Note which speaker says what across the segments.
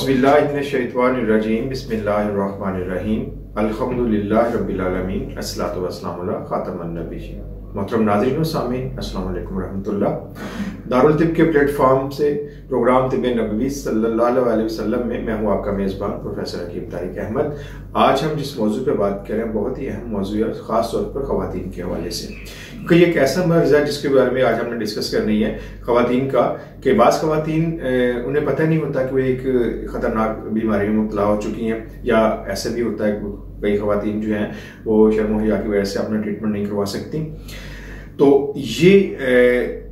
Speaker 1: औज़ुबिल्लाहिमिनश्शैतानिर्रजीम बिस्मिल्लाहिर्रहमानिर्रहीम अल्हम्दुलिल्लाहि रब्बिल आलमीन अस्सलातु वस्सलामु अला खातमिन नबिय्यीन। मोहतरम नाज़रीन व सामीन, अस्सलामु अलैकुम रहमतुल्लाह। दारुल तिब के प्लेटफॉर्म से प्रोग्राम तिब नबवी सल्लल्लाहु अलैहि वसल्लम में मैं हूँ आपका मेज़बान प्रोफेसर हकीम तारिक अहमद। आज हम जिस मौजू पे बात कर रहे हैं बहुत ही अहम मौजू है, ख़ास तौर पर ख़वातीन के हवाले से, क्योंकि ये एक ऐसा मर्ज़ है जिसके बारे में आज हमने डिस्कस करनी है ख़वातीन का, कि बाज़ ख़वातीन उन्हें पता नहीं होता कि वो एक ख़तरनाक बीमारी में मुब्तला हो चुकी हैं, या ऐसे भी होता है कि कई ख़वातीन जो हैं वो शर्म हया की वजह से अपना ट्रीटमेंट नहीं करवा सकती। तो ये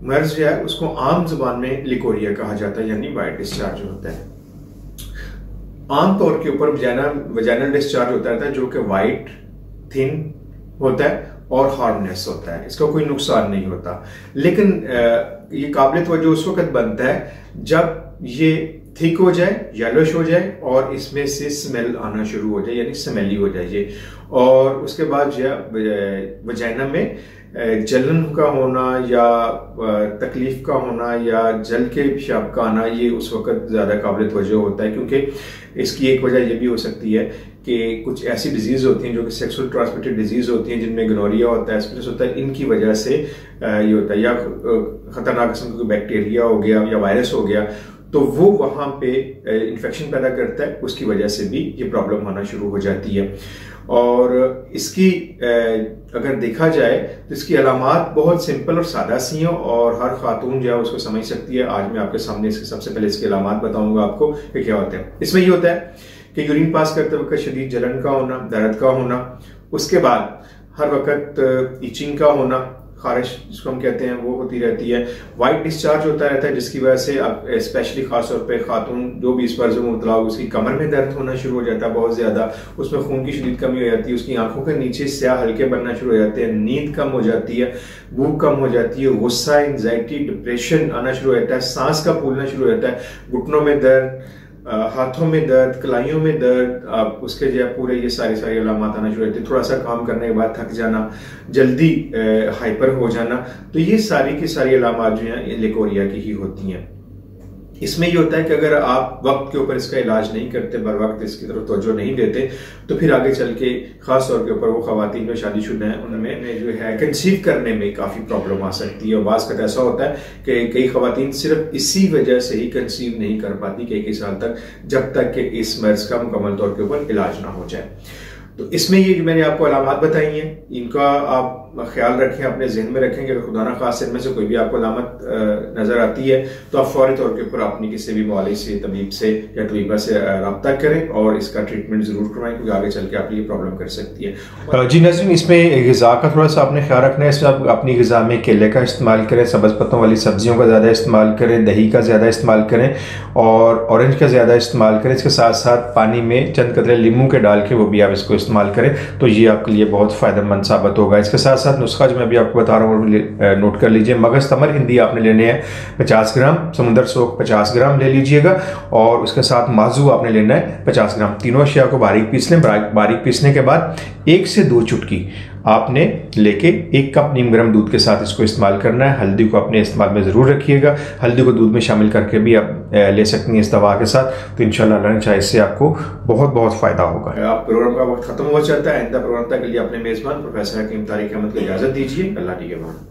Speaker 1: मर्ज़ जो है उसको आम ज़ुबान में लिकोरिया कहा जाता है, यानी वाइट डिस्चार्ज होता है। आम तौर के ऊपर वजाइनल डिस्चार्ज होता रहता है जो कि वाइट थिन होता है और हार्मलेस होता है, इसका कोई नुकसान नहीं होता। लेकिन ये काबिल तवज्जो उस वक्त बनता है जब ये थिक हो जाए, येलोश हो जाए और इसमें से स्मेल आना शुरू हो जाए, यानी स्मेली हो जाए ये। और उसके बाद जो है वजाइना में जलन का होना या तकलीफ का होना या जल के पेशाब का आना, ये उस वक्त ज़्यादा काबिल तवज्जो होता है, क्योंकि इसकी एक वजह ये भी हो सकती है कि कुछ ऐसी डिजीज़ होती हैं जो कि सेक्सुअल ट्रांसमिटेड डिजीज़ होती हैं, जिनमें गनोरिया होता है, एस्पिरिस होता है, इनकी वजह से ये होता है। या ख़तरनाक किस्म का बैक्टीरिया हो गया या वायरस हो गया, तो वो वहाँ पे इन्फेक्शन पैदा करता है, उसकी वजह से भी ये प्रॉब्लम होना शुरू हो जाती है। और इसकी अगर देखा जाए तो इसकी अलामात बहुत सिंपल और सादा सी हैं और हर खातून जो है उसको समझ सकती है। आज मैं आपके सामने इसके सबसे पहले इसकी अलामात बताऊंगा आपको कि क्या होता है। इसमें ये होता है कि यूरिन पास करते वक्त शदीद जलन का होना, दर्द का होना, उसके बाद हर वक्त इचिंग का होना, खारिश जिसको हम कहते हैं वो होती रहती है। वाइट डिस्चार्ज होता रहता है जिसकी वजह से अब स्पेशली खास तौर पे खातून जो भी इस मर्ज में मुब्तला हो उसकी कमर में दर्द होना शुरू हो जाता है बहुत ज्यादा, उसमें खून की शदीद कमी हो जाती है, उसकी आंखों के नीचे स्याह हल्के बनना शुरू हो जाते हैं, नींद कम हो जाती है, भूख कम हो जाती है, गुस्सा, एंजाइटी, डिप्रेशन आना शुरू हो जाता है, सांस का फूलना शुरू हो जाता है, घुटनों में दर्द, हाथों में दर्द, कलाइयों में दर्द, आप उसके जो है पूरे ये सारी अलामत आना शुरू होती है। थोड़ा सा काम करने के बाद थक जाना, जल्दी हाइपर हो जाना, तो ये सारी की सारी अलामत जो हैं ये लिकोरिया की ही होती हैं। इसमें ये होता है कि अगर आप वक्त के ऊपर इसका इलाज नहीं करते, बर वक्त इसकी तरफ तवज्जो नहीं देते, तो फिर आगे चल के खास तौर के ऊपर वो खवातीन जो शादीशुदा हैं उनमें जो है कंसीव करने में काफी प्रॉब्लम आ सकती है। और बाज़ का ऐसा होता है कि कई खवातीन सिर्फ इसी वजह से ही कंसीव नहीं कर पाती कई साल तक, जब तक कि इस मर्ज का मुकम्मल तौर के ऊपर इलाज ना हो जाए। तो इसमें ये जो मैंने आपको अलामत बताई हैं इनका आप ख्याल रखें, अपने जहन में रखें कि अगर खुदा ना खास इनमें से कोई भी आपको अलामत नजर आती है तो आप फौरी तौर के ऊपर अपनी किसी भी मुआलिज से, तबीब से या तबीबा से रब्ता करें और इसका ट्रीटमेंट जरूर करवाएं, क्योंकि आगे चल के आपको ये प्रॉब्लम कर सकती है।
Speaker 2: जी नाज़रीन, इसमें ग़िज़ा का थोड़ा सा आपने ख्याल रखना है। इसमें आप अपनी ग़िज़ा में केले का इस्तेमाल करें, सब्ज़ पत्तों वाली सब्जियों का ज़्यादा इस्तेमाल करें, दही का ज़्यादा इस्तेमाल करें और ऑरेंज का ज़्यादा इस्तेमाल करें। इसके साथ साथ पानी में चंद कतरे नींबू के डाल के वो भी आप इसको इस्तेमाल करें, तो ये आपके लिए बहुत फ़ायदेमंद साबित होगा। इसके साथ साथ नुस्खा जो मैं अभी आपको बता रहा हूँ नोट कर लीजिए। मगज़ तमर हिंदी आपने लेने हैं 50 ग्राम, समुंदर सोख 50 ग्राम ले लीजिएगा और उसके साथ माजू आपने लेना है 50 ग्राम। तीनों अशिया को बारीक पीस लें। बारीक पीसने के बाद 1 से 2 चुटकी आपने लेके 1 कप नीम गर्म दूध के साथ इसको इस्तेमाल करना है। हल्दी को अपने इस्तेमाल में ज़रूर रखिएगा, हल्दी को दूध में शामिल करके भी आप ले सकती हैं इस दवा के साथ, तो इंशाल्लाह अल्लाह ने चाहे इससे आपको बहुत फ़ायदा होगा।
Speaker 1: आप प्रोग्राम का वक्त खत्म हो जाता है, आइंदा प्रोग्राम तक के लिए अपने मेज़बान प्रोफेसर हकीम तारिक अहमद को इजाज़त दीजिए। अल्लाह निगहबान।